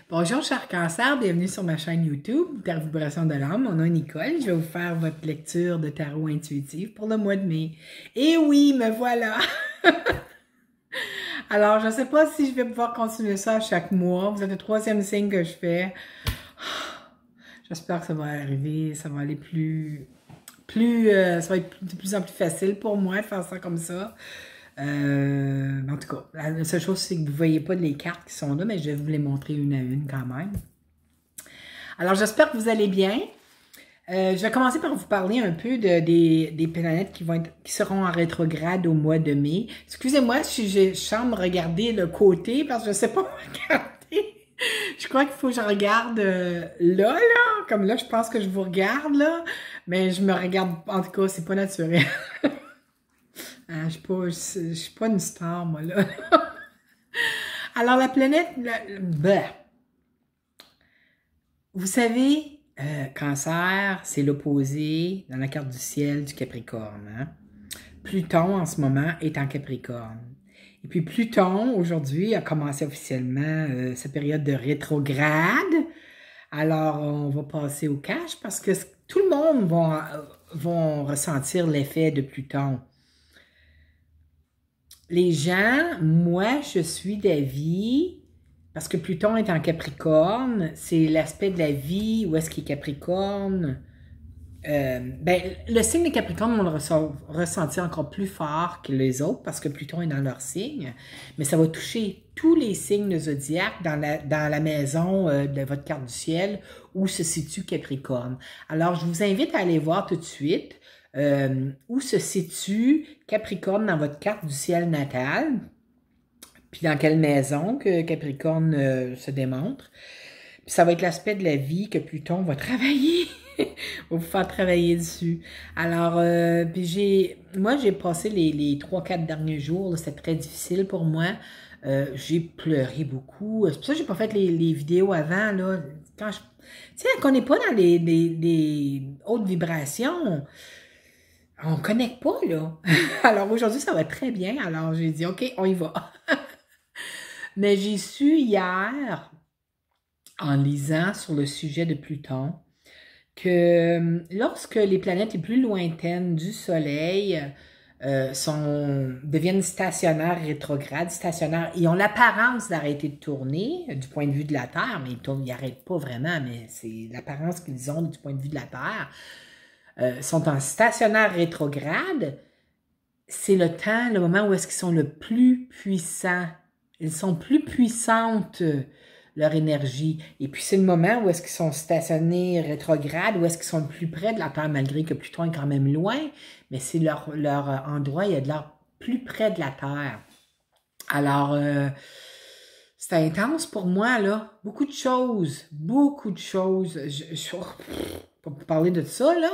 Bonjour, cher Cancer, bienvenue sur ma chaîne YouTube, Terre Vibration de l'âme. Mon nom est Nicole, je vais vous faire votre lecture de tarot intuitive pour le mois de mai. Et oui, me voilà! Alors, je ne sais pas si je vais pouvoir continuer ça chaque mois. Vous êtes le troisième signe que je fais. J'espère que ça va arriver, ça va aller ça va être de plus en plus facile pour moi de faire ça comme ça. En tout cas, la seule chose, c'est que vous ne voyez pas les cartes qui sont là, mais je vais vous les montrer une à une quand même. Alors, j'espère que vous allez bien. Je vais commencer par vous parler un peu des planètes qui seront en rétrograde au mois de mai. Excusez-moi si je semble regarder le côté, parce que je ne sais pas regarder. Je crois qu'il faut que je regarde là, comme là, je pense que je vous regarde, là, mais je me regarde, en tout cas, c'est pas naturel. Je suis pas une star, moi, là. Alors, la planète... Vous savez, Cancer, c'est l'opposé dans la carte du ciel du Capricorne. Hein? Pluton, en ce moment, est en Capricorne. Et puis, Pluton, aujourd'hui, a commencé officiellement sa période de rétrograde. Alors, on va passer au cash parce que tout le monde va ressentir l'effet de Pluton. Les gens, moi, je suis d'avis, parce que Pluton est en Capricorne, c'est l'aspect de la vie, où est-ce qu'il est Capricorne. Le signe de Capricorne, on le ressentir encore plus fort que les autres, parce que Pluton est dans leur signe, mais ça va toucher tous les signes de zodiaque dans la maison de votre carte du ciel, où se situe Capricorne. Alors, je vous invite à aller voir tout de suite où se situe Capricorne dans votre carte du ciel natale, puis dans quelle maison que Capricorne se démontre. Puis ça va être l'aspect de la vie que Pluton va travailler, va vous faire travailler dessus. Alors, moi j'ai passé les 3-4 derniers jours, c'était très difficile pour moi. J'ai pleuré beaucoup. C'est pour ça que j'ai pas fait les vidéos avant, là. Tu sais, quand on n'est pas dans les hautes vibrations, on ne connecte pas, là. Alors, aujourd'hui, ça va très bien. Alors, j'ai dit, OK, on y va. Mais j'ai su hier, en lisant sur le sujet de Pluton, que lorsque les planètes les plus lointaines du Soleil deviennent stationnaires, rétrogrades, stationnaires, ils ont l'apparence d'arrêter de tourner du point de vue de la Terre, mais ils n'arrêtent pas vraiment, mais c'est l'apparence qu'ils ont du point de vue de la Terre. Sont en stationnaire rétrograde, c'est le moment où est-ce qu'ils sont le plus puissants. Ils sont plus puissantes, leur énergie. Et puis, c'est le moment où est-ce qu'ils sont stationnés rétrograde, où est-ce qu'ils sont le plus près de la Terre, malgré que Pluton est quand même loin, mais c'est leur endroit, il y a de l'air plus près de la Terre. Alors, c'est intense pour moi, là. Beaucoup de choses. Je pas pour parler de ça, là.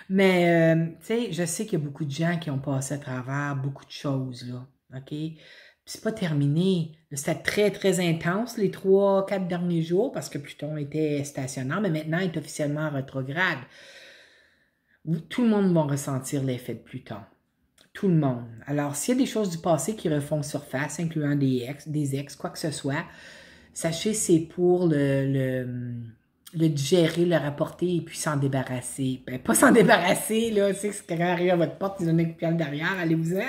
Mais, tu sais, je sais qu'il y a beaucoup de gens qui ont passé à travers beaucoup de choses, là. OK? Puis c'est pas terminé. C'était très, très intense les 3-4 derniers jours parce que Pluton était stationnaire, mais maintenant, il est officiellement en rétrograde. Tout le monde va ressentir l'effet de Pluton. Tout le monde. Alors, s'il y a des choses du passé qui refont surface, incluant des ex, quoi que ce soit, sachez c'est pour le digérer, le rapporter et puis s'en débarrasser. Ben, pas s'en débarrasser, là, tu sais, si quelqu'un arrive à votre porte, ils ont une piole derrière, allez-vous-en.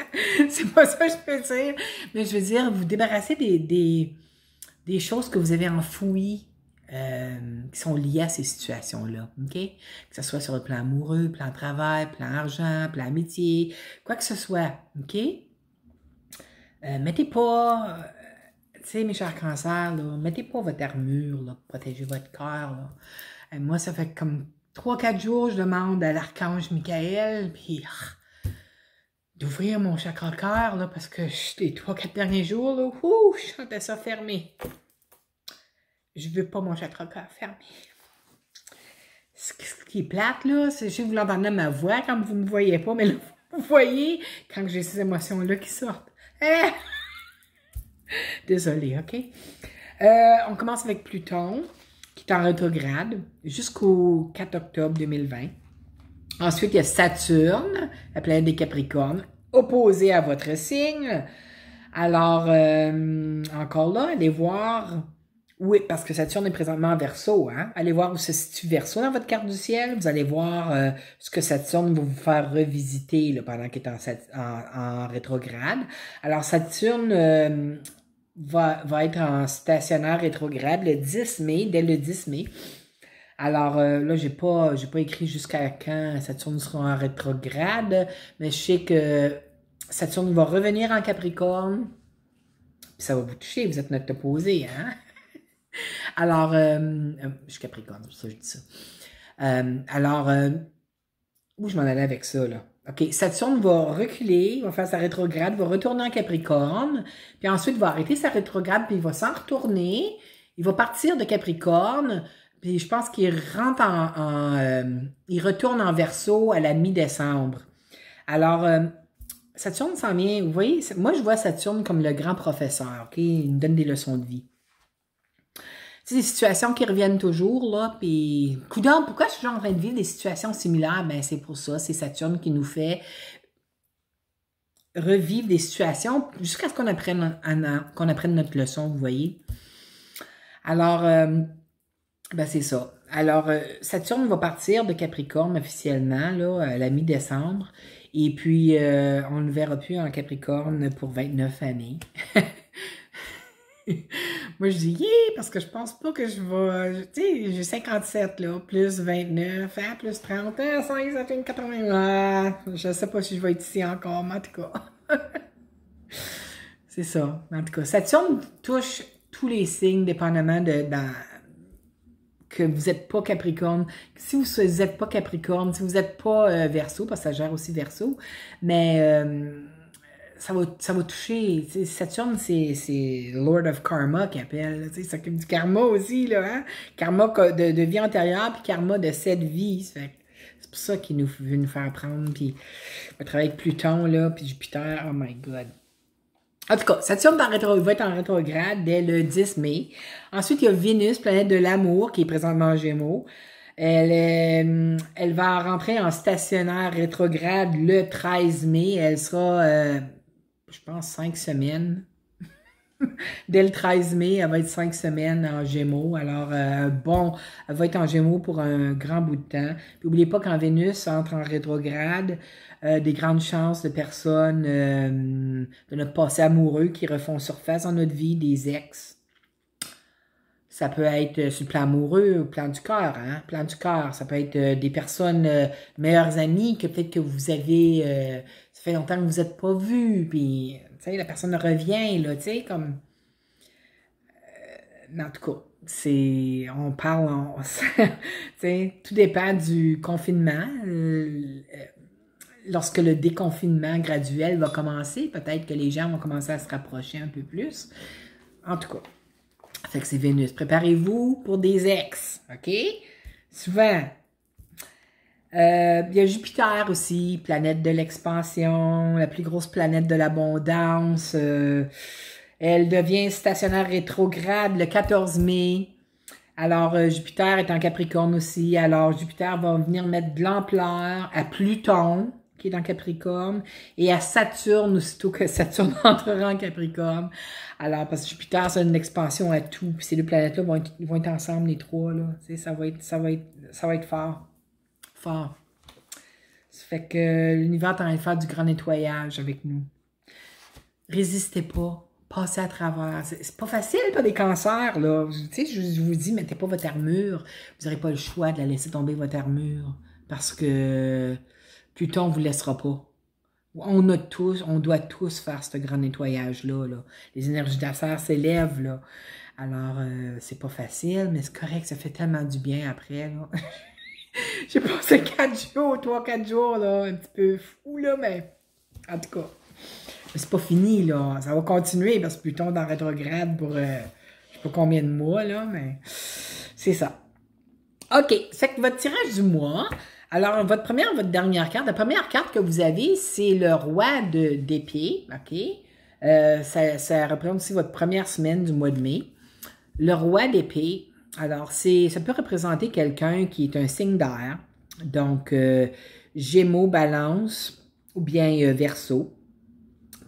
C'est pas ça que je peux dire. Mais je veux dire, vous débarrasser des choses que vous avez enfouies, qui sont liées à ces situations-là, OK? Que ce soit sur le plan amoureux, plan travail, plan argent, plan amitié, quoi que ce soit, OK? Mettez pas... Tu sais, mes chers cancers, là, mettez pas votre armure là, pour protéger votre cœur. Moi, ça fait comme 3-4 jours, je demande à l'archange Michael, puis d'ouvrir mon chakra cœur, là, parce que les 3-4 derniers jours, là, je sentais ça fermé. Je veux pas mon chakra cœur fermé. Ce qui est plate, là, c'est que vous l'entendez ma voix quand vous ne me voyez pas, mais là, vous voyez quand j'ai ces émotions-là qui sortent. Désolée, OK? On commence avec Pluton, qui est en rétrograde, jusqu'au 4 octobre 2020. Ensuite, il y a Saturne, la planète des Capricornes, opposée à votre signe. Alors, encore là, allez voir Oui, parce que Saturne est présentement en Verseau, hein? Allez voir où se situe Verseau dans votre carte du ciel. Vous allez voir ce que Saturne va vous faire revisiter là, pendant qu'il est en rétrograde. Alors, Saturne va être en stationnaire rétrograde le 10 mai, dès le 10 mai. Alors là, j'ai pas écrit jusqu'à quand Saturne sera en rétrograde, mais je sais que Saturne va revenir en Capricorne, puis ça va vous toucher, vous êtes notre opposé, hein? Alors, je suis Capricorne, c'est pour ça que je dis ça. Où je m'en allais avec ça, là? OK, Saturne va reculer, va faire sa rétrograde, va retourner en Capricorne, puis ensuite va arrêter sa rétrograde, puis il va s'en retourner, il va partir de Capricorne, puis je pense qu'il rentre il retourne en Verseau à la mi-décembre. Alors, Saturne s'en vient, vous voyez, moi je vois Saturne comme le grand professeur, OK? Il nous donne des leçons de vie. C'est des situations qui reviennent toujours, là, puis coudonc, pourquoi je suis en train de vivre des situations similaires? Ben, c'est pour ça, c'est Saturne qui nous fait revivre des situations jusqu'à ce qu'on apprenne notre leçon, vous voyez. Alors, ben c'est ça. Alors, Saturne va partir de Capricorne officiellement, là, à la mi-décembre, et puis on ne le verra plus en Capricorne pour 29 années. Moi, je dis, yeah, parce que je pense pas que je vais, tu sais, j'ai 57, là, plus 29, hein, plus 30, 5, ça fait une 80, je sais pas si je vais être ici encore, mais en tout cas. C'est ça, en tout cas. Saturne touche tous les signes, dépendamment que vous n'êtes pas Capricorne. Si vous n'êtes pas Capricorne, si vous n'êtes pas Verseau, parce que ça gère aussi Verseau, mais ça va toucher. Saturne, c'est Lord of Karma qu'il appelle. Ça s'occupe du karma aussi, là, hein? Karma de vie antérieure, puis karma de cette vie. C'est pour ça qu'il veut nous faire apprendre. Puis on va travailler avec Pluton, là, puis Jupiter. Oh my God. En tout cas, Saturne va être en rétrograde dès le 10 mai. Ensuite, il y a Vénus, planète de l'amour, qui est présentement en Gémeaux. Elle va rentrer en stationnaire rétrograde le 13 mai. Elle sera... je pense 5 semaines. Dès le 13 mai, elle va être 5 semaines en Gémeaux. Alors, bon, elle va être en Gémeaux pour un grand bout de temps. Puis, n'oubliez pas quand Vénus entre en rétrograde, des grandes chances de personnes de notre passé amoureux qui refont surface dans notre vie, des ex. Ça peut être sur le plan amoureux, au plan du cœur, hein? Plan du cœur. Ça peut être des personnes, meilleures amies, que peut-être que vous avez, ça fait longtemps que vous n'êtes pas vus, puis, tu sais, la personne revient, là, tu sais, comme... en tout cas, on parle, tu sais, tout dépend du confinement. Lorsque le déconfinement graduel va commencer, peut-être que les gens vont commencer à se rapprocher un peu plus. En tout cas. Fait que c'est Vénus. Préparez-vous pour des ex, OK? Souvent. Il y a Jupiter aussi, planète de l'expansion, la plus grosse planète de l'abondance. Elle devient stationnaire rétrograde le 14 mai. Alors, Jupiter est en Capricorne aussi. Alors, Jupiter va venir mettre de l'ampleur à Pluton, qui est en Capricorne, et à Saturne, aussitôt que Saturne entrera en Capricorne. Alors, parce que Jupiter, c'est une expansion à tout. Puis ces deux planètes-là vont être ensemble, les trois, là. Tu sais, ça va être fort. Fort. Ça fait que l'univers est en train de faire du grand nettoyage avec nous. Résistez pas. Passez à travers. C'est pas facile, pas des cancers, là. Tu sais, je vous dis, mettez pas votre armure. Vous n'aurez pas le choix de la laisser tomber, votre armure. Parce que Pluton ne vous laissera pas. On doit tous faire ce grand nettoyage-là. Là. Les énergies d'affaires s'élèvent, là. Alors, c'est pas facile, mais c'est correct, ça fait tellement du bien après, là. J'ai passé 3-4 jours, là, un petit peu fou, là, mais en tout cas, c'est pas fini, là. Ça va continuer, parce que Pluton est en rétrograde pour, je sais pas combien de mois, là, mais c'est ça. OK, c'est que votre tirage du mois... Alors, votre première, votre dernière carte, la première carte que vous avez, c'est le roi d'épée, OK? Ça représente aussi votre première semaine du mois de mai. Le roi d'épée, alors, ça peut représenter quelqu'un qui est un signe d'air, donc Gémeaux, Balance, ou bien Verseau.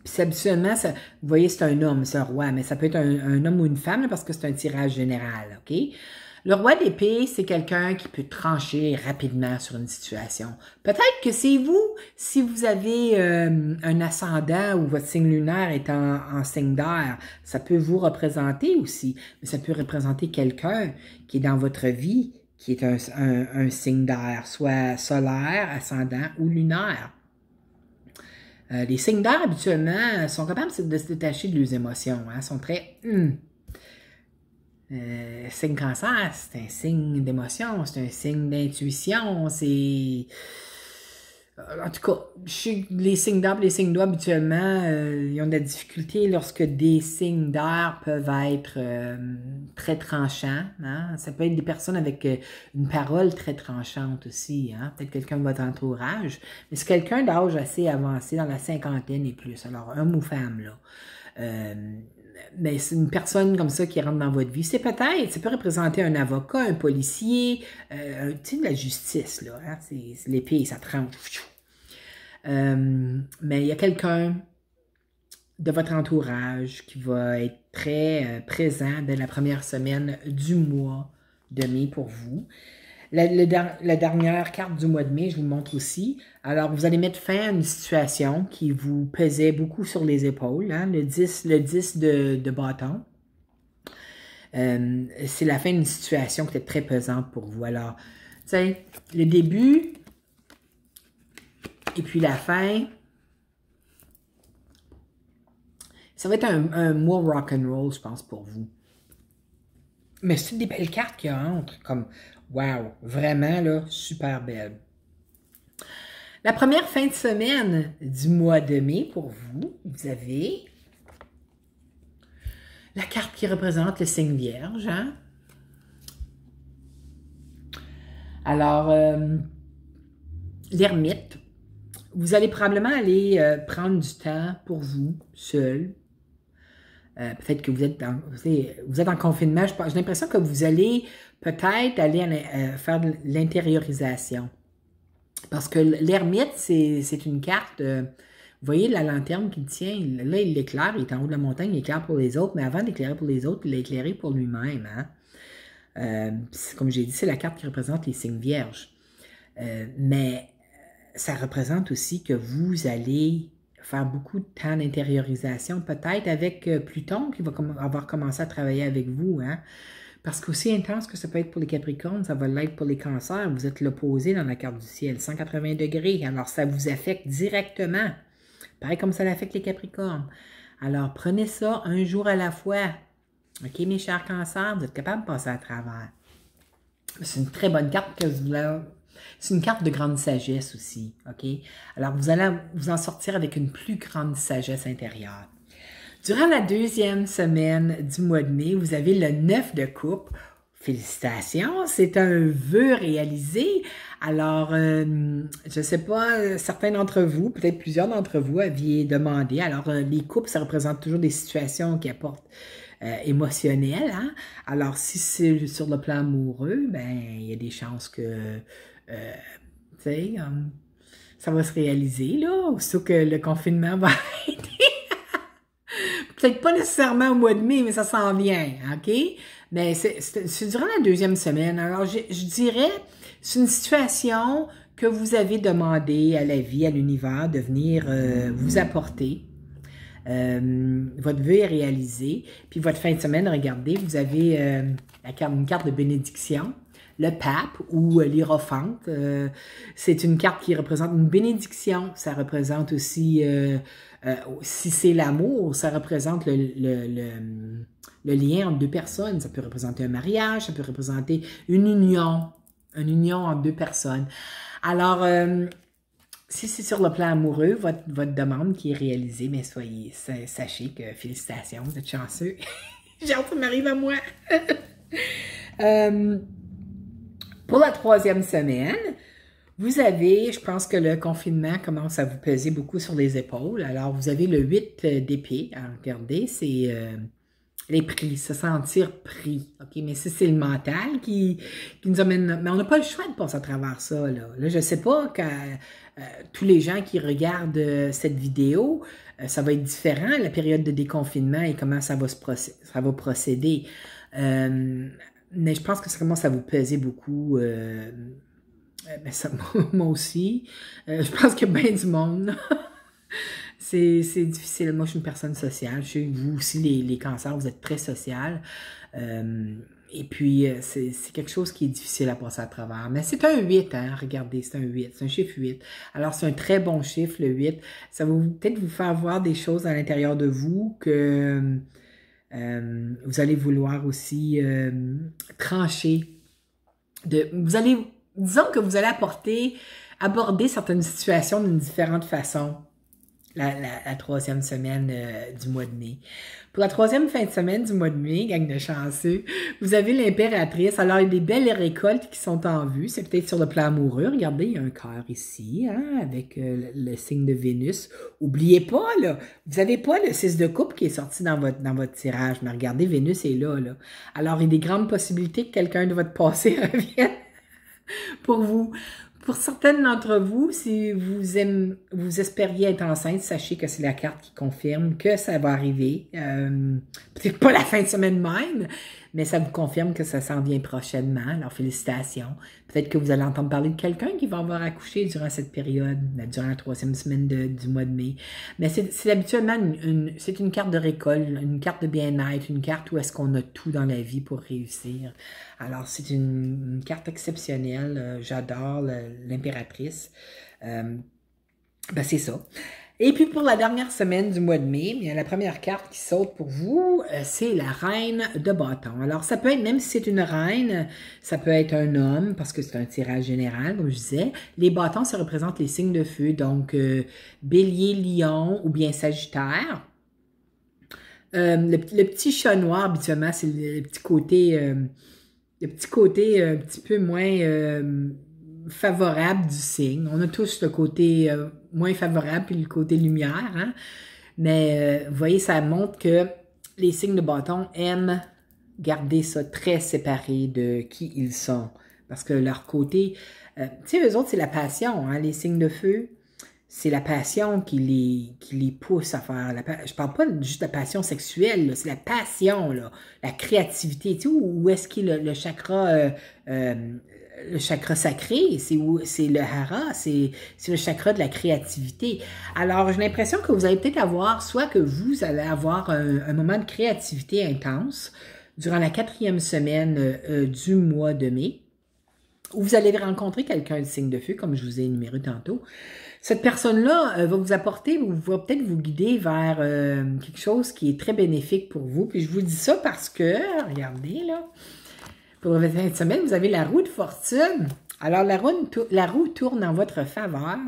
Puis Puis habituellement, ça, vous voyez, c'est un homme, c'est un roi, mais ça peut être un homme ou une femme là, parce que c'est un tirage général, OK? Le roi d'épée, c'est quelqu'un qui peut trancher rapidement sur une situation. Peut-être que c'est vous, si vous avez un ascendant ou votre signe lunaire est en signe d'air, ça peut vous représenter aussi, mais ça peut représenter quelqu'un qui est dans votre vie, qui est un signe d'air, soit solaire, ascendant ou lunaire. Les signes d'air, habituellement, sont capables de se détacher de leurs émotions. Hein, sont très... signe cancer, c'est un signe d'émotion, c'est un signe d'intuition, c'est... En tout cas, les signes d'arbre, les signes d'eau, habituellement, ils ont de la difficulté lorsque des signes d'air peuvent être très tranchants. Hein? Ça peut être des personnes avec une parole très tranchante aussi. Hein? Peut-être quelqu'un de votre entourage. Mais c'est quelqu'un d'âge assez avancé, dans la cinquantaine et plus. Alors, homme ou femme, là. Mais c'est une personne comme ça qui rentre dans votre vie. C'est peut-être, ça peut représenter un avocat, un policier, tu sais, de la justice, là. Hein? C'est l'épée, ça tranche. Mais il y a quelqu'un de votre entourage qui va être très présent dès la première semaine du mois de mai pour vous. La dernière carte du mois de mai, je vous le montre aussi. Alors, vous allez mettre fin à une situation qui vous pesait beaucoup sur les épaules, hein, le 10 de bâton. C'est la fin d'une situation qui était très pesante pour vous. Alors, tu sais, le début et puis la fin, ça va être un mois rock'n'roll, je pense, pour vous. Mais c'est des belles cartes qui entrent, comme, wow, vraiment, là, super belle. La première fin de semaine du mois de mai, pour vous, vous avez la carte qui représente le signe vierge, hein? Alors, l'ermite, vous allez probablement aller prendre du temps pour vous, seul. Peut-être que vous êtes en confinement. J'ai l'impression que vous allez peut-être aller faire de l'intériorisation. Parce que l'ermite, c'est une carte... vous voyez la lanterne qu'il tient, là, il l'éclaire, il est en haut de la montagne, il éclaire pour les autres, mais avant d'éclairer pour les autres, il l'a éclairé pour lui-même. Hein? Comme j'ai dit, c'est la carte qui représente les signes vierges. Mais ça représente aussi que vous allez faire beaucoup de temps d'intériorisation, peut-être avec Pluton qui va avoir commencé à travailler avec vous. Hein? Parce qu'aussi intense que ça peut être pour les Capricornes, ça va l'être pour les Cancers. Vous êtes l'opposé dans la carte du ciel, 180 degrés. Alors, ça vous affecte directement. Pareil comme ça affecte les Capricornes. Alors, prenez ça un jour à la fois. OK, mes chers Cancers, vous êtes capables de passer à travers. C'est une très bonne carte que vous voulez... C'est une carte de grande sagesse aussi, OK? Alors, vous allez vous en sortir avec une plus grande sagesse intérieure. Durant la deuxième semaine du mois de mai, vous avez le 9 de coupe. Félicitations, c'est un vœu réalisé. Alors, je ne sais pas, certains d'entre vous, peut-être plusieurs d'entre vous aviez demandé. Alors, les couples, ça représente toujours des situations qui apportent émotionnelles. Hein? Alors, si c'est sur le plan amoureux, ben il y a des chances que... tu sais, ça va se réaliser, là, aussitôt que le confinement va arrêter. Peut-être pas nécessairement au mois de mai, mais ça s'en vient, OK? Mais c'est durant la deuxième semaine. Alors, je dirais, c'est une situation que vous avez demandé à la vie, à l'univers, de venir vous apporter. Votre vœu est réalisé. Puis votre fin de semaine, regardez, vous avez une carte de bénédiction. Le pape ou l'hiérophante, c'est une carte qui représente une bénédiction. Ça représente aussi, si c'est l'amour, ça représente le lien entre deux personnes. Ça peut représenter un mariage, ça peut représenter une union entre deux personnes. Alors, si c'est sur le plan amoureux, votre demande qui est réalisée, mais sachez que félicitations, vous êtes chanceux. J'ai hâte que ça m'arrive à moi. Pour la troisième semaine, vous avez, je pense que le confinement commence à vous peser beaucoup sur les épaules. Alors, vous avez le 8 d'épée. Alors, regardez, c'est les pris, se sentir pris. OK, mais c'est le mental qui nous amène. Mais on n'a pas le choix de passer à travers ça. Là je ne sais pas quand tous les gens qui regardent cette vidéo, ça va être différent, la période de déconfinement et comment ça va procéder. Mais je pense que ça commence à vous peser beaucoup. Ben ça, moi aussi. Je pense qu'il y a bien du monde. C'est difficile. Moi, je suis une personne sociale. Je sais que vous aussi, les cancers, vous êtes très social. Et puis, c'est quelque chose qui est difficile à passer à travers. Mais c'est un 8, hein. Regardez, c'est un 8. C'est un chiffre 8. Alors, c'est un très bon chiffre, le 8. Ça va peut-être vous faire voir des choses à l'intérieur de vous que vous allez vouloir aussi trancher. Disons que vous allez aborder certaines situations d'une différente façon. La troisième semaine du mois de mai. Pour la troisième fin de semaine du mois de mai, gang de chanceux, vous avez l'impératrice. Alors, il y a des belles récoltes qui sont en vue. C'est peut-être sur le plan amoureux. Regardez, il y a un cœur ici, hein, avec le signe de Vénus. Oubliez pas, là, vous n'avez pas le 6 de coupe qui est sorti dans votre tirage. Mais regardez, Vénus est là. Alors, il y a des grandes possibilités que quelqu'un de votre passé revienne pour vous. Pour certaines d'entre vous, si vous espériez être enceinte, sachez que c'est la carte qui confirme que ça va arriver. Peut-être pas la fin de semaine même, mais ça vous confirme que ça s'en vient prochainement. Alors, félicitations. Peut-être que vous allez entendre parler de quelqu'un qui va avoir accouché durant cette période, durant la troisième semaine du mois de mai. Mais c'est habituellement c'est une carte de récolte, une carte de bien-être, une carte où est-ce qu'on a tout dans la vie pour réussir. Alors, c'est une carte exceptionnelle. J'adore l'impératrice. Ben, c'est ça. Et puis, pour la dernière semaine du mois de mai, bien, la première carte qui saute pour vous, c'est la reine de bâton. Alors, ça peut être, même si c'est une reine, ça peut être un homme, parce que c'est un tirage général, comme je disais. Les bâtons, ça représente les signes de feu, donc bélier, lion ou bien sagittaire. Le petit chat noir, habituellement, c'est le petit côté un petit peu moins favorable du signe. On a tous le côté moins favorable puis le côté lumière, hein? Mais vous voyez, ça montre que les signes de bâton aiment garder ça très séparé de qui ils sont. Parce que leur côté, tu sais, eux autres, c'est la passion, hein, les signes de feu. C'est la passion qui les pousse à faire. Je parle pas juste de la passion sexuelle, c'est la passion, là, la créativité. Tu sais, où est-ce qu'il y a le chakra sacré? C'est le hara, c'est le chakra de la créativité. Alors, j'ai l'impression que vous allez peut-être avoir, soit que vous allez avoir un moment de créativité intense durant la 4e semaine du mois de mai, où vous allez rencontrer quelqu'un de signe de feu, comme je vous ai énuméré tantôt. Cette personne-là va vous apporter, va peut-être vous guider vers quelque chose qui est très bénéfique pour vous. Puis je vous dis ça parce que, regardez là, pour la fin de semaine, vous avez la roue de fortune. Alors la roue tourne en votre faveur.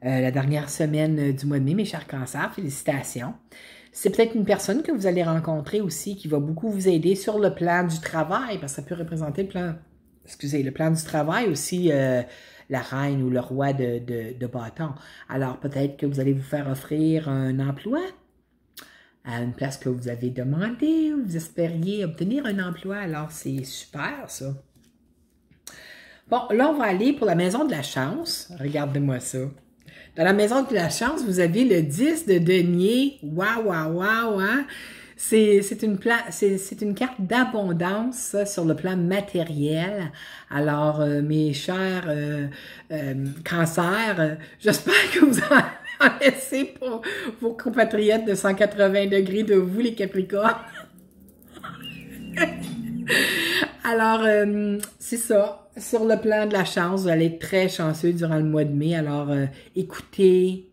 La dernière semaine du mois de mai, mes chers cancers, félicitations. C'est peut-être une personne que vous allez rencontrer aussi qui va beaucoup vous aider sur le plan du travail, parce que ça peut représenter le plan du travail aussi, la reine ou le roi de bâton. Alors, peut-être que vous allez vous faire offrir un emploi à une place que vous avez demandé, ou vous espériez obtenir un emploi. Alors, c'est super, ça. Bon, là, on va aller pour la maison de la chance. Regardez-moi ça. Dans la maison de la chance, vous avez le 10 de denier. Waouh, waouh, waouh, hein? C'est une carte d'abondance sur le plan matériel. Alors, mes chers cancers, j'espère que vous en laissez pour vos compatriotes de 180 degrés de vous, les Capricornes. Alors, c'est ça. Sur le plan de la chance, vous allez être très chanceux durant le mois de mai. Alors, écoutez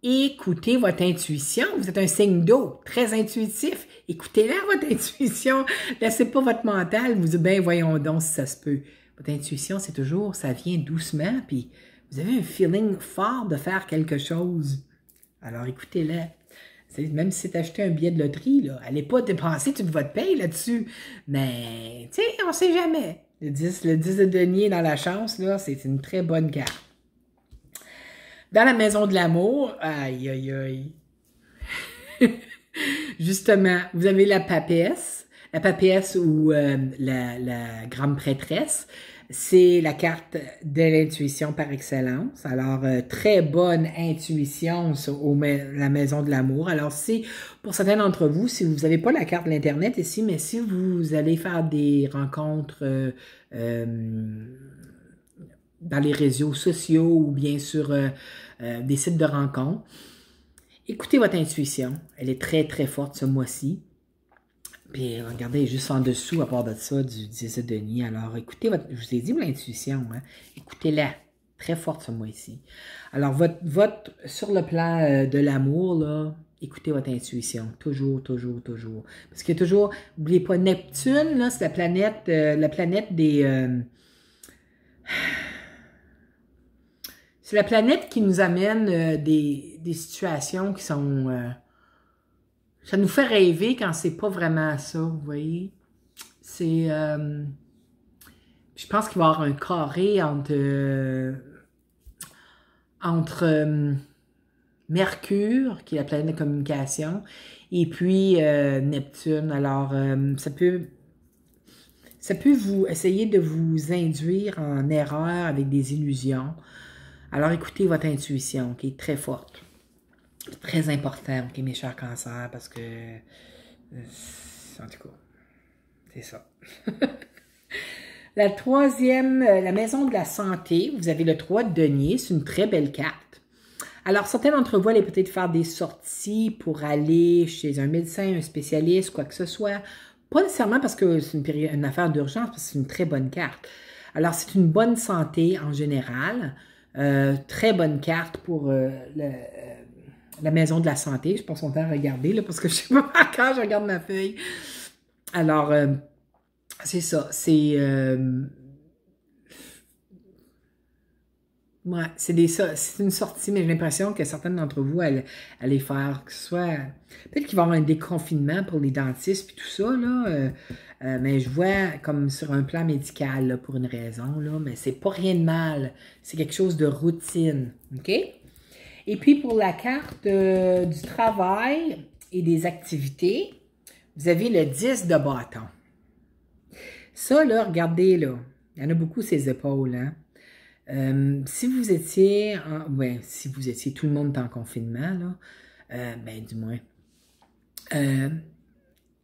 votre intuition. Vous êtes un signe d'eau, très intuitif. Écoutez-la, votre intuition. Laissez pas votre mental vous dire, ben voyons donc si ça se peut. Votre intuition, c'est toujours, ça vient doucement, puis vous avez un feeling fort de faire quelque chose. Alors, écoutez-la. Même si c'est acheté un billet de loterie, là, allez pas dépenser toute votre paye là-dessus. Mais, tu sais, on sait jamais. Le 10 de denier dans la chance, là, c'est une très bonne carte. Dans la maison de l'amour, aïe, aïe, aïe. Justement, vous avez la papesse ou la grande prêtresse. C'est la carte de l'intuition par excellence. Alors, très bonne intuition sur la maison de l'amour. Alors, c'est pour certains d'entre vous, si vous n'avez pas la carte de l'Internet ici, mais si vous allez faire des rencontres dans les réseaux sociaux ou bien sur des sites de rencontres, écoutez votre intuition. Elle est très, très forte ce mois-ci. Puis regardez, juste en dessous, à part de ça, du 10 de denier. Alors, écoutez je vous ai dit l'intuition, hein? Écoutez-la. Très forte ce mois-ci. Alors, sur le plan de l'amour, là, écoutez votre intuition. Toujours, toujours, toujours. Parce qu'il y a toujours, n'oubliez pas, Neptune, là, c'est la planète des... c'est la planète qui nous amène des situations qui sont... ça nous fait rêver quand c'est pas vraiment ça, vous voyez. C'est... je pense qu'il va y avoir un carré entre Mercure, qui est la planète de communication, et puis Neptune. Alors, ça peut vous essayer de vous induire en erreur avec des illusions. Alors, écoutez votre intuition, qui est très forte. Très important, ok, mes chers cancers, parce que, en tout cas, c'est ça. La troisième, la maison de la santé, vous avez le 3 de denier, c'est une très belle carte. Alors, certains d'entre vous allez peut-être faire des sorties pour aller chez un médecin, un spécialiste, quoi que ce soit. Pas nécessairement parce que c'est une affaire d'urgence, parce que c'est une très bonne carte. Alors, c'est une bonne santé en général. Très bonne carte pour la maison de la santé. Je passe mon temps à regarder, là, parce que je sais pas quand je regarde ma feuille. Alors, c'est ça. C'est... ouais, c'est une sortie, mais j'ai l'impression que certaines d'entre vous allaient faire que ce soit... Peut-être qu'il va y avoir un déconfinement pour les dentistes puis tout ça, là. Mais je vois comme sur un plan médical, là, pour une raison, là. Mais c'est pas rien de mal. C'est quelque chose de routine. OK? Et puis, pour la carte du travail et des activités, vous avez le 10 de bâton. Ça, là, regardez, là. Il y en a beaucoup, ces épaules, hein. Si vous étiez, si vous étiez, tout le monde est en confinement, là, ben du moins,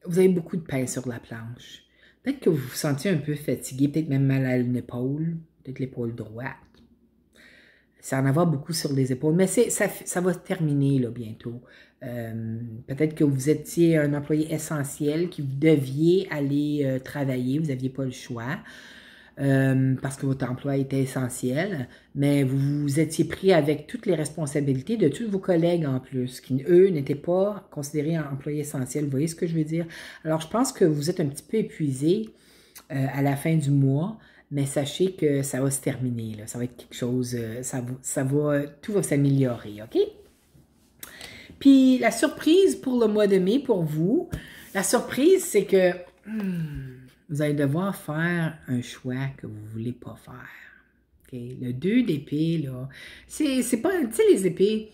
vous avez beaucoup de pain sur la planche. Peut-être que vous vous sentiez un peu fatigué, peut-être même mal à une épaule, peut-être l'épaule droite. Ça en avoir beaucoup sur les épaules, mais ça va se terminer là, bientôt. Peut-être que vous étiez un employé essentiel, que vous deviez aller travailler, vous n'aviez pas le choix. Parce que votre emploi était essentiel, mais vous étiez pris avec toutes les responsabilités de tous vos collègues en plus, qui, eux, n'étaient pas considérés employés essentiels. Vous voyez ce que je veux dire? Alors, je pense que vous êtes un petit peu épuisé à la fin du mois, mais sachez que ça va se terminer. Là. Ça va être quelque chose, tout va s'améliorer, OK? Puis, la surprise pour le mois de mai, pour vous, la surprise, c'est que... vous allez devoir faire un choix que vous ne voulez pas faire. Okay? Le 2 d'épée, là, c'est pas... Tu sais, les épées,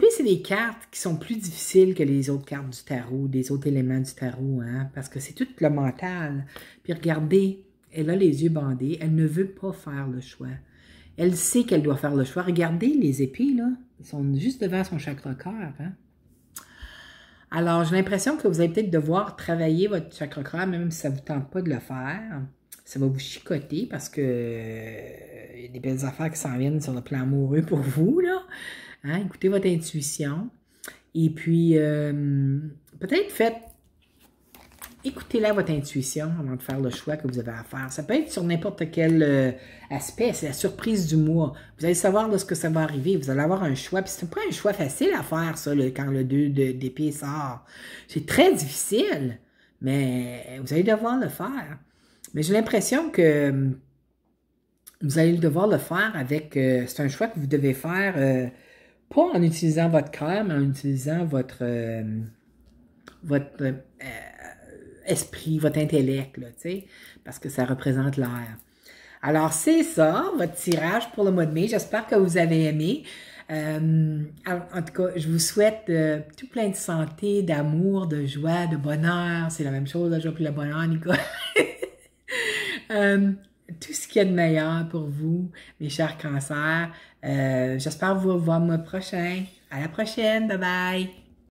c'est des cartes qui sont plus difficiles que les autres cartes du tarot, des autres éléments du tarot, hein, parce que c'est tout le mental. Puis regardez, elle a les yeux bandés, elle ne veut pas faire le choix. Elle sait qu'elle doit faire le choix. Regardez les épées, là, ils sont juste devant son chakra-cœur, hein. Alors, j'ai l'impression que vous allez peut-être devoir travailler votre chakra-cœur, même si ça ne vous tente pas de le faire. Ça va vous chicoter parce que il y a des belles affaires qui s'en viennent sur le plan amoureux pour vous, là. Hein? Écoutez votre intuition. Et puis, peut-être écoutez-la votre intuition avant de faire le choix que vous avez à faire. Ça peut être sur n'importe quel aspect. C'est la surprise du mois. Vous allez savoir là, ce que ça va arriver. Vous allez avoir un choix. Puis c'est pas un choix facile à faire, ça, quand le 2 d'épée sort. C'est très difficile, mais vous allez devoir le faire. Mais j'ai l'impression que vous allez devoir le faire avec... c'est un choix que vous devez faire, pas en utilisant votre cœur, mais en utilisant votre esprit, votre intellect, là, tu sais, parce que ça représente l'air. Alors, c'est ça, votre tirage pour le mois de mai. J'espère que vous avez aimé. En tout cas, je vous souhaite tout plein de santé, d'amour, de joie, de bonheur. C'est la même chose, la joie puis le bonheur, Nicolas. Tout ce qu'il y a de meilleur pour vous, mes chers cancers. J'espère vous revoir le mois prochain. À la prochaine. Bye bye.